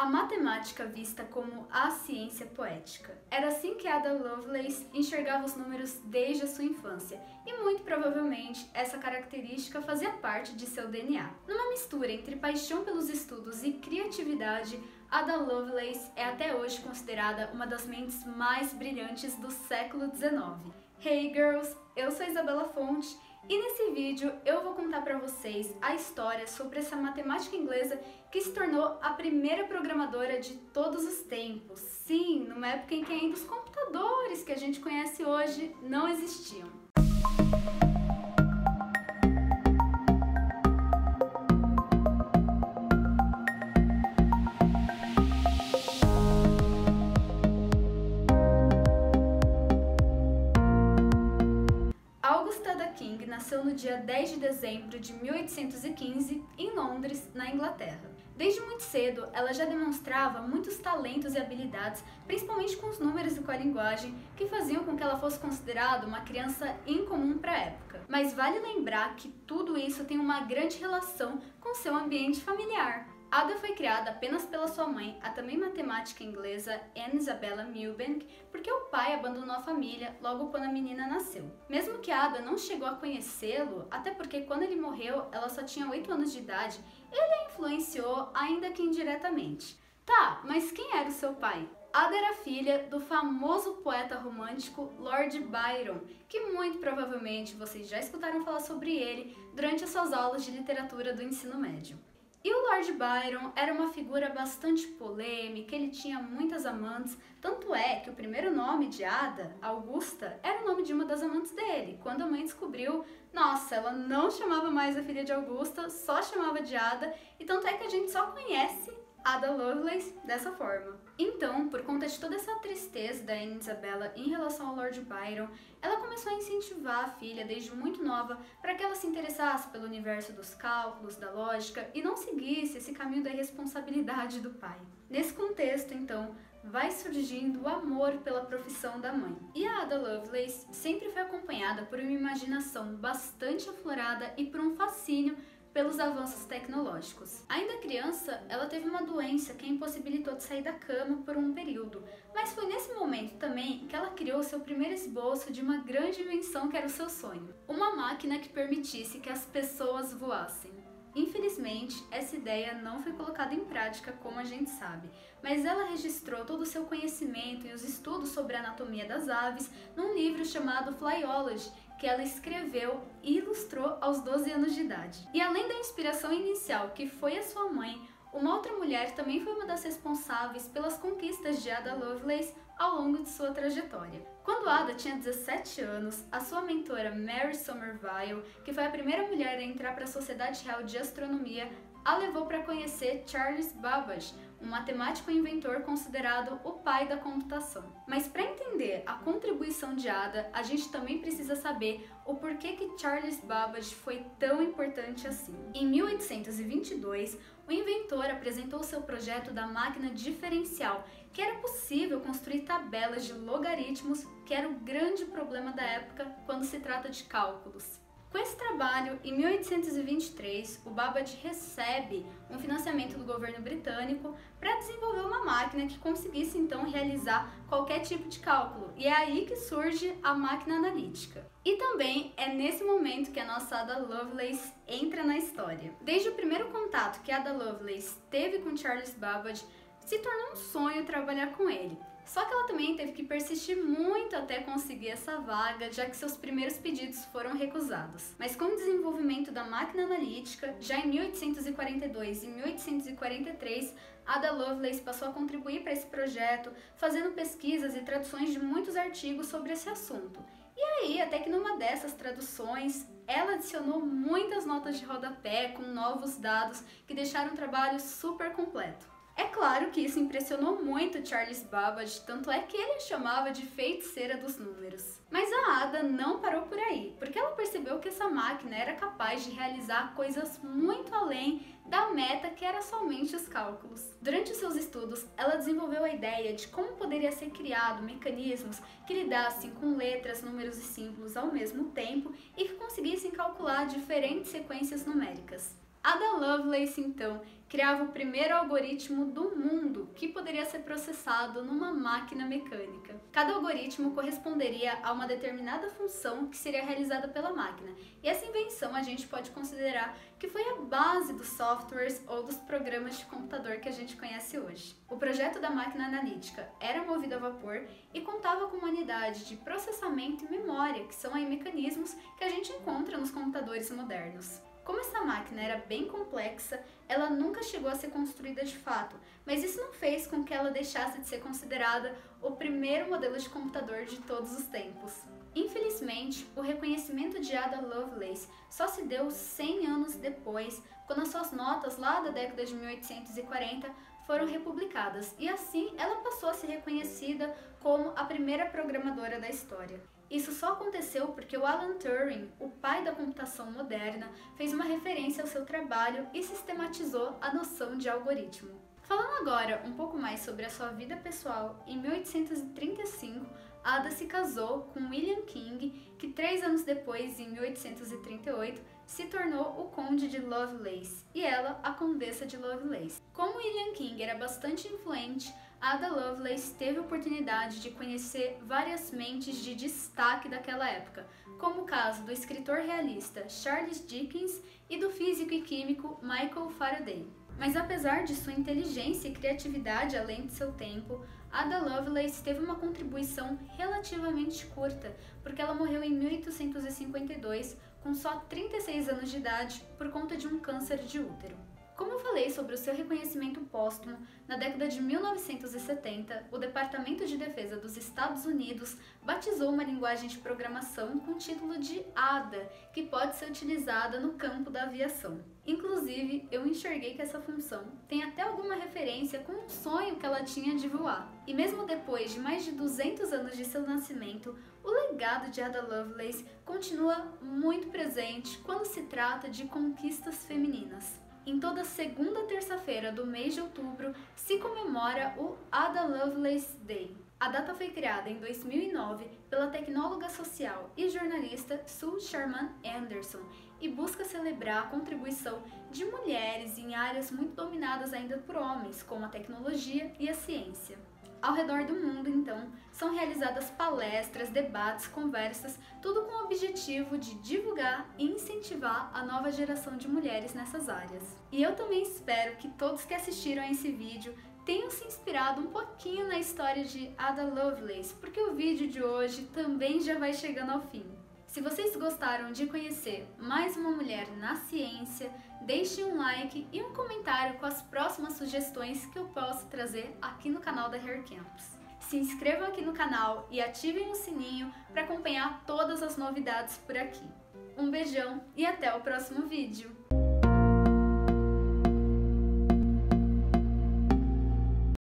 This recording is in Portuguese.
A matemática vista como a ciência poética. Era assim que Ada Lovelace enxergava os números desde a sua infância, e muito provavelmente essa característica fazia parte de seu DNA. Numa mistura entre paixão pelos estudos e criatividade, Ada Lovelace é até hoje considerada uma das mentes mais brilhantes do século XIX. Hey girls, eu sou Isabela Fonte e nesse vídeo eu vou contar para vocês a história sobre essa matemática inglesa que se tornou a primeira programadora de todos os tempos. Sim, numa época em que ainda os computadores que a gente conhece hoje não existiam. Augusta King nasceu no dia 10 de dezembro de 1815 em Londres, na Inglaterra. Desde muito cedo, ela já demonstrava muitos talentos e habilidades, principalmente com os números e com a linguagem, que faziam com que ela fosse considerada uma criança incomum para a época. Mas vale lembrar que tudo isso tem uma grande relação com seu ambiente familiar. Ada foi criada apenas pela sua mãe, a também matemática inglesa Anne Isabella Milbank, porque o pai abandonou a família logo quando a menina nasceu. Mesmo que Ada não chegou a conhecê-lo, até porque quando ele morreu ela só tinha 8 anos de idade, ele a influenciou ainda que indiretamente. Tá, mas quem era o seu pai? Ada era filha do famoso poeta romântico Lord Byron, que muito provavelmente vocês já escutaram falar sobre ele durante as suas aulas de literatura do ensino médio. E o Lord Byron era uma figura bastante polêmica, ele tinha muitas amantes, tanto é que o primeiro nome de Ada, Augusta, era o nome de uma das amantes dele. Quando a mãe descobriu, nossa, ela não chamava mais a filha de Augusta, só chamava de Ada, e tanto é que a gente só conhece Ada Lovelace dessa forma. Então, por conta de toda essa tristeza da Anne Isabella em relação ao Lord Byron, ela começou a incentivar a filha desde muito nova para que ela se interessasse pelo universo dos cálculos, da lógica e não seguisse esse caminho da responsabilidade do pai. Nesse contexto, então, vai surgindo o amor pela profissão da mãe. E a Ada Lovelace sempre foi acompanhada por uma imaginação bastante aflorada e por um fascínio pelos avanços tecnológicos. Ainda criança, ela teve uma doença que a impossibilitou de sair da cama por um período, mas foi nesse momento também que ela criou seu primeiro esboço de uma grande invenção que era o seu sonho, uma máquina que permitisse que as pessoas voassem. Infelizmente, essa ideia não foi colocada em prática, como a gente sabe, mas ela registrou todo o seu conhecimento e os estudos sobre a anatomia das aves num livro chamado Flyology, que ela escreveu e ilustrou aos 12 anos de idade. E além da inspiração inicial, que foi a sua mãe, uma outra mulher também foi uma das responsáveis pelas conquistas de Ada Lovelace ao longo de sua trajetória. Quando Ada tinha 17 anos, a sua mentora Mary Somerville, que foi a primeira mulher a entrar para a Sociedade Real de Astronomia, a levou para conhecer Charles Babbage, um matemático e inventor considerado o pai da computação. Mas para entender a contribuição de Ada, a gente também precisa saber o porquê que Charles Babbage foi tão importante assim. Em 1822, o inventor apresentou seu projeto da máquina diferencial, que era possível construir tabelas de logaritmos, que era o grande problema da época quando se trata de cálculos. Com esse trabalho, em 1823, o Babbage recebe um financiamento do governo britânico para desenvolver uma máquina que conseguisse então realizar qualquer tipo de cálculo, e é aí que surge a máquina analítica. E também é nesse momento que a nossa Ada Lovelace entra na história. Desde o primeiro contato que Ada Lovelace teve com Charles Babbage, se tornou um sonho trabalhar com ele. Só que ela também teve que persistir muito até conseguir essa vaga, já que seus primeiros pedidos foram recusados. Mas com o desenvolvimento da máquina analítica, já em 1842 e 1843, Ada Lovelace passou a contribuir para esse projeto, fazendo pesquisas e traduções de muitos artigos sobre esse assunto. E aí, até que numa dessas traduções, ela adicionou muitas notas de rodapé com novos dados que deixaram o trabalho super completo. É claro que isso impressionou muito Charles Babbage, tanto é que ele a chamava de feiticeira dos números. Mas a Ada não parou por aí, porque ela percebeu que essa máquina era capaz de realizar coisas muito além da meta que era somente os cálculos. Durante os seus estudos, ela desenvolveu a ideia de como poderia ser criado mecanismos que lidassem com letras, números e símbolos ao mesmo tempo e que conseguissem calcular diferentes sequências numéricas. Ada Lovelace, então, criava o primeiro algoritmo do mundo que poderia ser processado numa máquina mecânica. Cada algoritmo corresponderia a uma determinada função que seria realizada pela máquina, e essa invenção a gente pode considerar que foi a base dos softwares ou dos programas de computador que a gente conhece hoje. O projeto da máquina analítica era movido a vapor e contava com uma unidade de processamento e memória, que são aí mecanismos que a gente encontra nos computadores modernos. Como essa máquina era bem complexa, ela nunca chegou a ser construída de fato, mas isso não fez com que ela deixasse de ser considerada o primeiro modelo de computador de todos os tempos. Infelizmente, o reconhecimento de Ada Lovelace só se deu 100 anos depois, quando as suas notas lá da década de 1840 foram republicadas, e assim ela passou a ser reconhecida como a primeira programadora da história. Isso só aconteceu porque o Alan Turing, o pai da computação moderna, fez uma referência ao seu trabalho e sistematizou a noção de algoritmo. Falando agora um pouco mais sobre a sua vida pessoal, em 1835, Ada se casou com William King, que 3 anos depois, em 1838, se tornou o Conde de Lovelace e ela a Condessa de Lovelace. Como William King era bastante influente, Ada Lovelace teve a oportunidade de conhecer várias mentes de destaque daquela época, como o caso do escritor realista Charles Dickens e do físico e químico Michael Faraday. Mas apesar de sua inteligência e criatividade além de seu tempo, Ada Lovelace teve uma contribuição relativamente curta, porque ela morreu em 1852 com só 36 anos de idade por conta de um câncer de útero. Como eu falei sobre o seu reconhecimento póstumo, na década de 1970, o Departamento de Defesa dos Estados Unidos batizou uma linguagem de programação com o título de Ada, que pode ser utilizada no campo da aviação. Inclusive, eu enxerguei que essa função tem até alguma referência com um sonho que ela tinha de voar. E mesmo depois de mais de 200 anos de seu nascimento, o legado de Ada Lovelace continua muito presente quando se trata de conquistas femininas. Em toda segunda terça-feira do mês de outubro se comemora o Ada Lovelace Day. A data foi criada em 2009 pela tecnóloga social e jornalista Sue Sherman Anderson e busca celebrar a contribuição de mulheres em áreas muito dominadas ainda por homens, como a tecnologia e a ciência. Ao redor do mundo, então, são realizadas palestras, debates, conversas, tudo com o objetivo de divulgar e incentivar a nova geração de mulheres nessas áreas. E eu também espero que todos que assistiram a esse vídeo tenham se inspirado um pouquinho na história de Ada Lovelace, porque o vídeo de hoje também já vai chegando ao fim. Se vocês gostaram de conhecer mais uma mulher na ciência, deixem um like e um comentário com as próximas sugestões que eu posso trazer aqui no canal da Hair Campus. Se inscrevam aqui no canal e ativem o sininho para acompanhar todas as novidades por aqui. Um beijão e até o próximo vídeo!